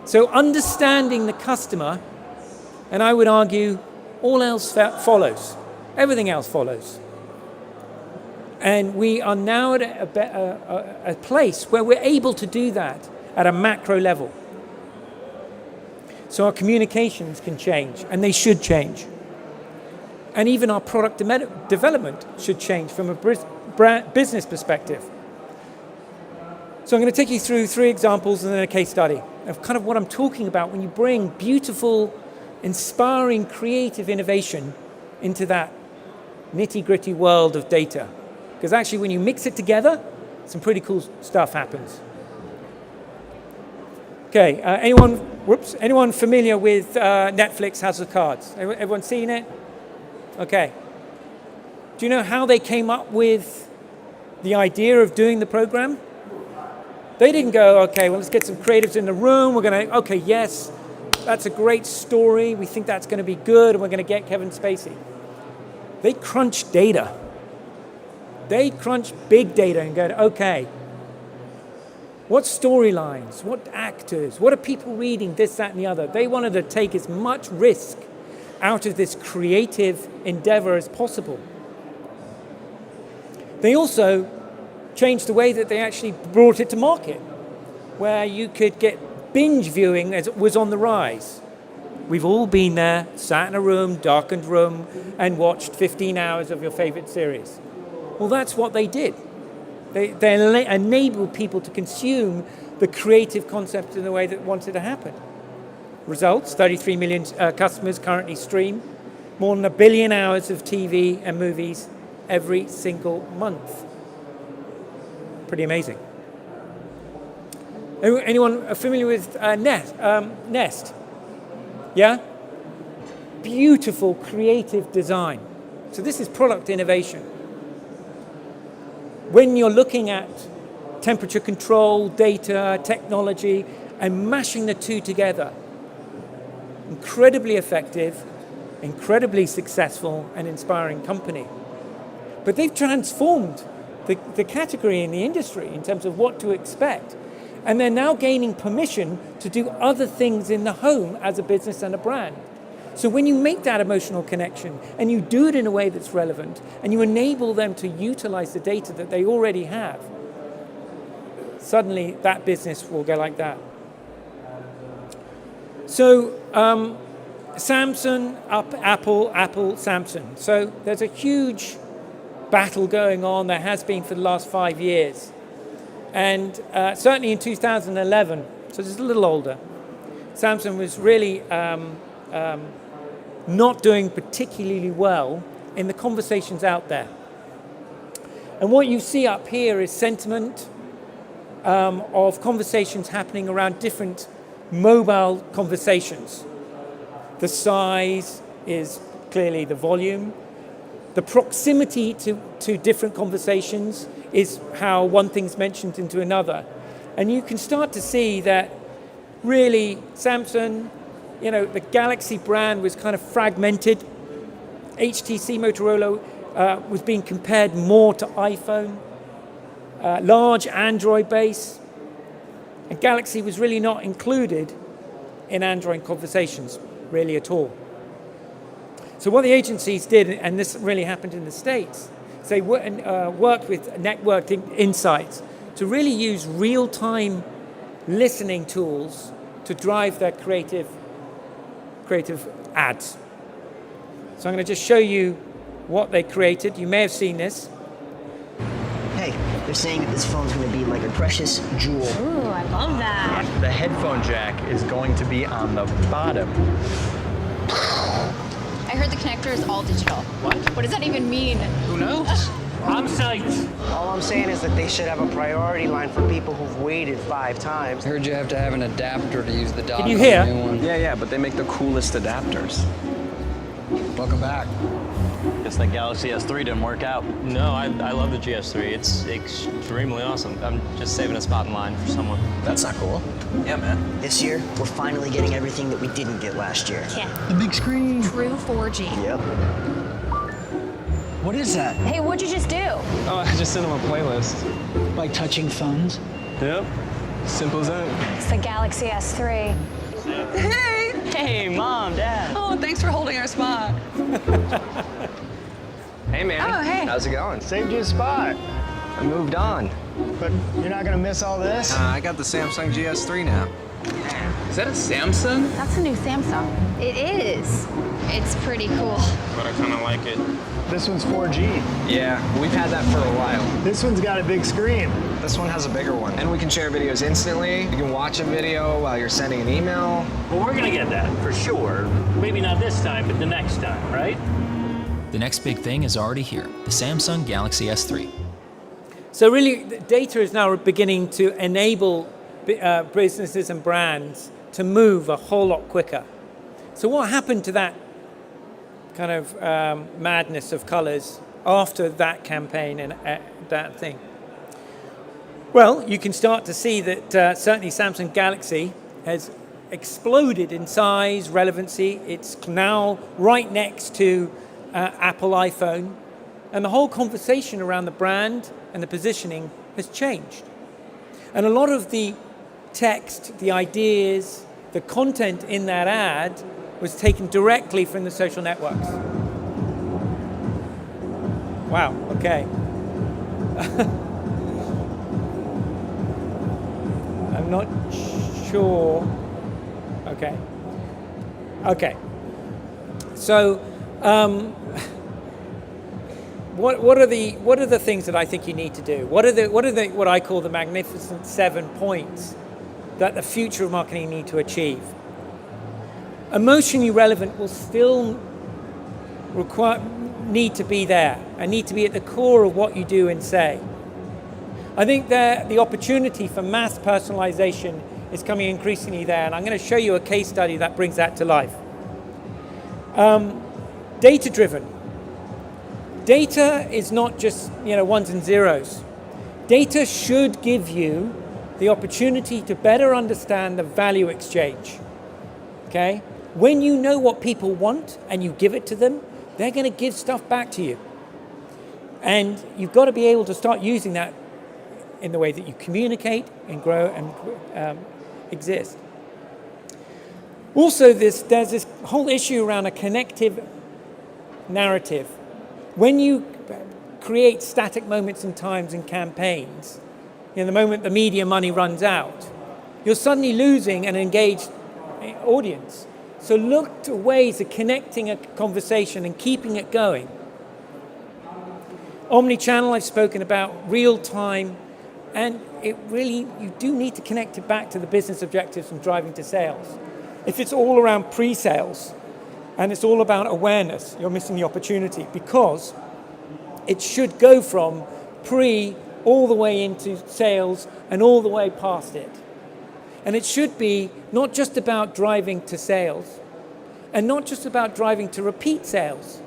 So understanding the customer, and I would argue all else follows. Everything else follows. And we are now at a place where we're able to do that at a macro level. So our communications can change, and they should change. And even our product development should change from a business perspective. So I'm going to take you through 3 examples and then a case study of kind of what I'm talking about when you bring beautiful, inspiring, creative innovation into that nitty-gritty world of data. Because actually when you mix it together, some pretty cool stuff happens. Okay, anyone familiar with Netflix House of Cards? Everyone seen it? Okay. Do you know how they came up with the idea of doing the program? They didn't go, okay, well, let's get some creatives in the room. We're going to, okay, yes, that's a great story. We think that's going to be good, and we're going to get Kevin Spacey. They crunched data. They crunched big data and go, okay, what storylines, what actors, what are people reading, this, that, and the other? They wanted to take as much risk out of this creative endeavor as possible. They also changed the way that they actually brought it to market, where you could get binge viewing as it was on the rise. We've all been there, sat in a room, darkened room, and watched 15 hours of your favorite series. Well, that's what they did. They enabled people to consume the creative concept in the way that wanted to happen. Results, 33 million customers currently stream, more than 1 billion hours of TV and movies every single month. Pretty amazing. Anyone familiar with Nest? Yeah? Beautiful creative design. So this is product innovation. When you're looking at temperature control, data, technology, and mashing the two together, incredibly effective, incredibly successful, and inspiring company. But they've transformed the category in the industry in terms of what to expect. And they're now gaining permission to do other things in the home as a business and a brand. So when you make that emotional connection and you do it in a way that's relevant and you enable them to utilize the data that they already have, suddenly that business will go like that. So Samsung, Apple, Samsung. So there's a huge battle going on. There has been for the last 5 years. And certainly in 2011, so it's a little older, Samsung was really not doing particularly well in the conversations out there. And what you see up here is sentiment of conversations happening around different mobile conversations. The size is clearly the volume. The proximity to different conversations is how one thing's mentioned into another. And you can start to see that really Samsung, the Galaxy brand was kind of fragmented. HTC Motorola was being compared more to iPhone, large Android base, and Galaxy was really not included in Android conversations, really at all. So what the agencies did, and this really happened in the States, they worked with networking insights to really use real-time listening tools to drive their creative ads. So I'm going to just show you what they created. You may have seen this. Hey, they're saying that this phone's going to be like a precious jewel. Ooh, I love that. The headphone jack is going to be on the bottom. I heard the connector is all digital. What? What does that even mean? Who knows? I'm psyched. All I'm saying is that they should have a priority line for people who've waited 5 times. I heard you have to have an adapter to use the dock. Can you hear? On the new one. Yeah, but they make the coolest adapters. Welcome back. Guess that Galaxy S3 didn't work out. No, I love the GS3. It's extremely awesome. I'm just saving a spot in line for someone. That's not cool. Yeah, man. This year, we're finally getting everything that we didn't get last year. Yeah. The big screen. True 4G. Yep. What is that? Hey, what'd you just do? Oh, I just sent him a playlist. By touching phones? Yep. Simple as that. It's the Galaxy S3. Hey! Hey, Mom, Dad. Oh, thanks for holding our spot. Hey, man. Oh, hey. How's it going? Saved you a spot. I moved on. But you're not gonna miss all this? I got the Samsung GS3 now. Is that a Samsung? That's a new Samsung. It is. It's pretty cool. But I kind of like it. This one's 4G. Yeah, we've had that for a while. This one's got a big screen. This one has a bigger one. And we can share videos instantly. You can watch a video while you're sending an email. Well, we're gonna get that, for sure. Maybe not this time, but the next time, right? The next big thing is already here, the Samsung Galaxy S3. So really, data is now beginning to enable businesses and brands to move a whole lot quicker. So what happened to that kind of madness of colors after that campaign and that thing? Well, you can start to see that certainly Samsung Galaxy has exploded in size, relevancy. It's now right next to Apple iPhone. And the whole conversation around the brand and the positioning has changed. And a lot of the text, the ideas, the content in that ad was taken directly from the social networks. Wow, okay. I'm not sure. Okay. Okay. So, what are the things that I think you need to do? What I call the magnificent 7 points that the future of marketing need to achieve? Emotionally relevant will still need to be there and need to be at the core of what you do and say. I think that the opportunity for mass personalization is coming increasingly there, and I'm going to show you a case study that brings that to life. Data-driven. Data is not just ones and zeros. Data should give you the opportunity to better understand the value exchange. Okay? When you know what people want and you give it to them, they're going to give stuff back to you. And you've got to be able to start using that in the way that you communicate and grow and exist. Also, there's this whole issue around a connective narrative. When you create static moments and times in campaigns, the moment the media money runs out, you're suddenly losing an engaged audience. So look to ways of connecting a conversation and keeping it going. Omnichannel, I've spoken about, real time, and you do need to connect it back to the business objectives and driving to sales. If it's all around pre-sales and it's all about awareness, you're missing the opportunity, because it should go from pre all the way into sales and all the way past it. And it should be not just about driving to sales and not just about driving to repeat sales,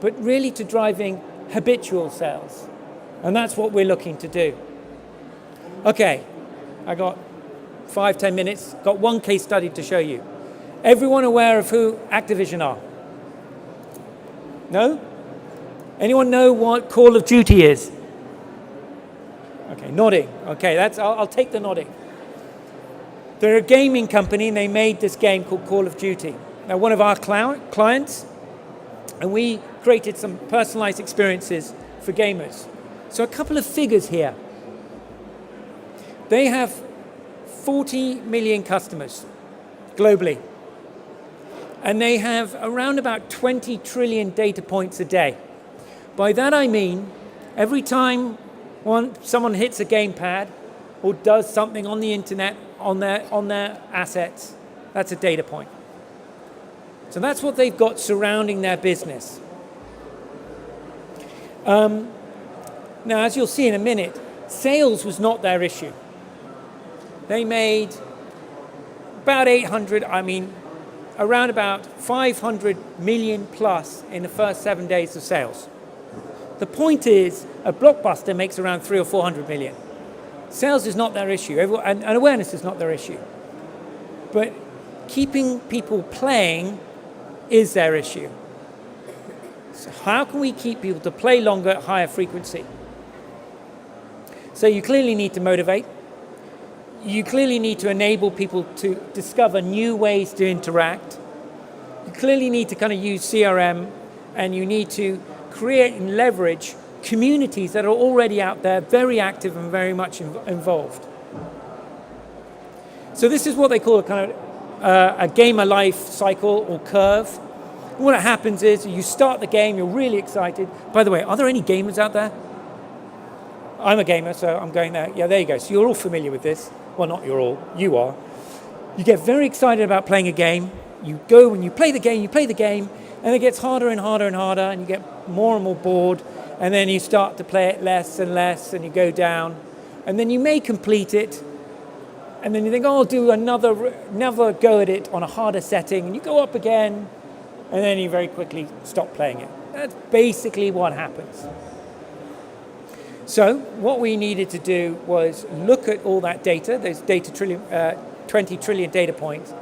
but really to driving habitual sales. And that's what we're looking to do. Okay, I got 5-10 minutes, got one case study to show you. Everyone aware of who Activision are? No? Anyone know what Call of Duty is? Okay, nodding. Okay, I'll take the nodding. They're a gaming company, and they made this game called Call of Duty. Now, one of our clients, and we created some personalized experiences for gamers. So a couple of figures here. They have 40 million customers globally. And they have around about 20 trillion data points a day. By that I mean, every time someone hits a gamepad or does something on the internet on their assets, that's a data point. So that's what they've got surrounding their business. Now, as you'll see in a minute, sales was not their issue. They made about around about 500 million plus in the first 7 days of sales. The point is, a blockbuster makes around 300 or 400 million. Sales is not their issue, and awareness is not their issue. But keeping people playing is their issue. So how can we keep people to play longer at higher frequency? So you clearly need to motivate. you clearly need to enable people to discover new ways to interact. You clearly need to kind of use CRM, and you need to create and leverage communities that are already out there, very active and very much involved. So this is what they call a kind of a gamer life cycle or curve. And what happens is you start the game, you're really excited. By the way, are there any gamers out there? I'm a gamer, so I'm going there. Yeah, there you go. So you're all familiar with this. Well, not you're all, you are. You get very excited about playing a game. You go and you play the game, and it gets harder and harder and harder, and you get more and more bored, and then you start to play it less and less, and you go down, and then you may complete it, and then you think, oh, I'll do another go at it on a harder setting, and you go up again, and then you very quickly stop playing it. That's basically what happens. So what we needed to do was look at all that data, those 20 trillion data points,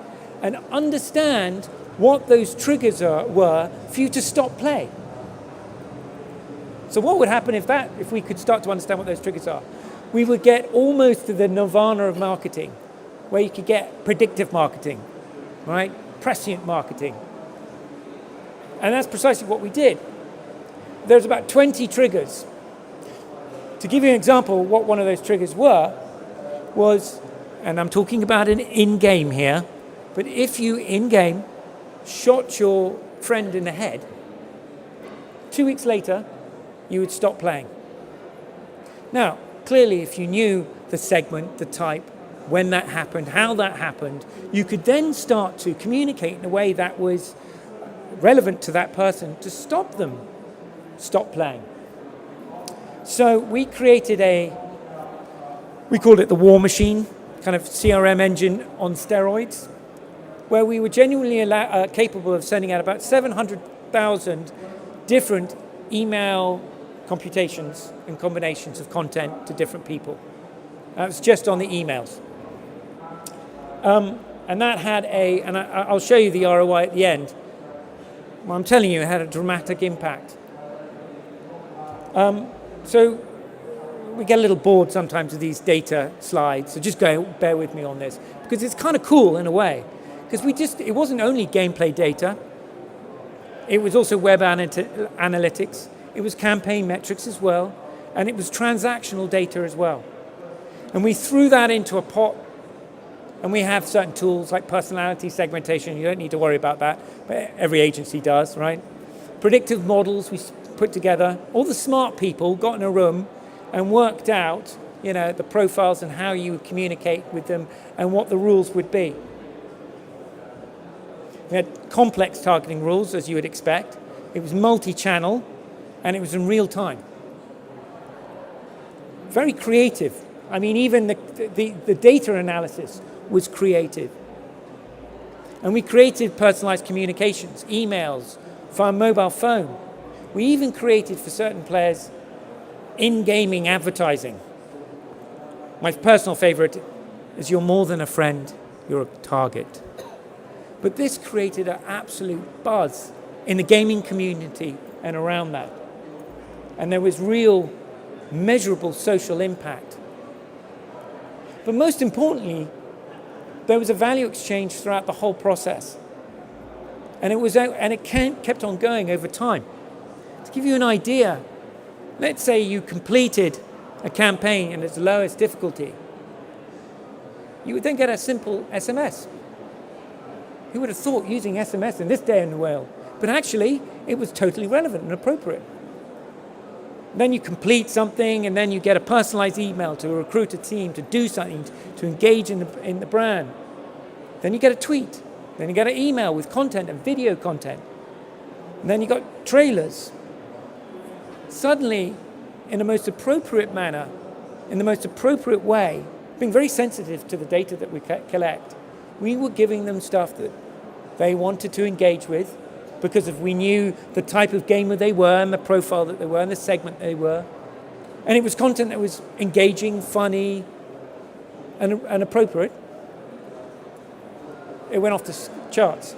and understand what those triggers were for you to stop play. So what would happen if we could start to understand what those triggers are? We would get almost to the nirvana of marketing, where you could get predictive marketing, right? Prescient marketing. And that's precisely what we did. There's about 20 triggers. To give you an example, what one of those triggers was, and I'm talking about an in-game here, but if you in-game shot your friend in the head, 2 weeks later, you would stop playing. Now, clearly, if you knew the segment, the type, when that happened, how that happened, you could then start to communicate in a way that was relevant to that person to stop playing. So we created we called it the War Machine, kind of CRM engine on steroids, where we were genuinely capable of sending out about 700,000 different email computations and combinations of content to different people. That was just on the emails. And that had and I'll show you the ROI at the end. Well, I'm telling you, it had a dramatic impact. So we get a little bored sometimes of these data slides, so just bear with me on this, because it's kind of cool in a way, because it wasn't only gameplay data, it was also web analytics, it was campaign metrics as well, and it was transactional data as well. And we threw that into a pot, and we have certain tools like personality segmentation. You don't need to worry about that, but every agency does, right? Predictive models we put together. All the smart people got in a room and worked out, the profiles and how you would communicate with them and what the rules would be. We had complex targeting rules, as you would expect. It was multi-channel, and it was in real time. Very creative. I mean, even the data analysis was creative. And we created personalized communications, emails, via mobile phone. We even created, for certain players, in-gaming advertising. My personal favorite is "You're more than a friend, you're a target." But this created an absolute buzz in the gaming community and around that. And there was real, measurable social impact. But most importantly, there was a value exchange throughout the whole process. And it kept on going over time. To give you an idea, let's say you completed a campaign in its lowest difficulty. You would then get a simple SMS. Who would have thought using SMS in this day in the world? But actually, it was totally relevant and appropriate. Then you complete something, and then you get a personalized email to recruit a team to do something, to engage in the brand. Then you get a tweet. Then you get an email with content and video content. And then you got trailers. Suddenly, in the most appropriate manner, in the most appropriate way, being very sensitive to the data that we collect, we were giving them stuff that they wanted to engage with, because if we knew the type of gamer they were and the profile that they were and the segment they were. And it was content that was engaging, funny, and appropriate. It went off the charts.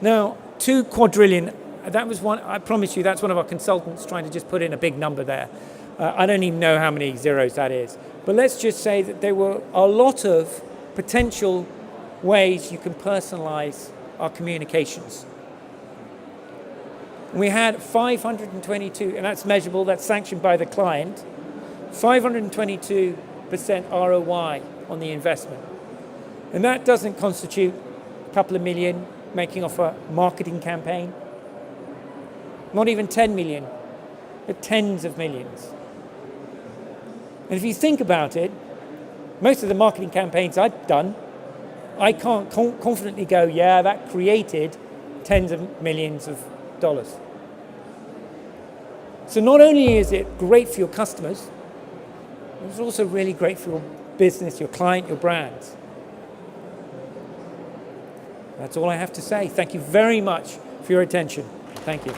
Now, 2 quadrillion, that was one, I promise you, that's one of our consultants trying to just put in a big number there. I don't even know how many zeros that is. But let's just say that there were a lot of potential ways you can personalize our communications. We had 522, and that's measurable, that's sanctioned by the client, 522% ROI on the investment. And that doesn't constitute a couple of million making off a marketing campaign. Not even 10 million, but tens of millions. And if you think about it, most of the marketing campaigns I've done, I can't confidently go, yeah, that created tens of millions of dollars. So not only is it great for your customers, it's also really great for your business, your client, your brands. That's all I have to say. Thank you very much for your attention. Thank you.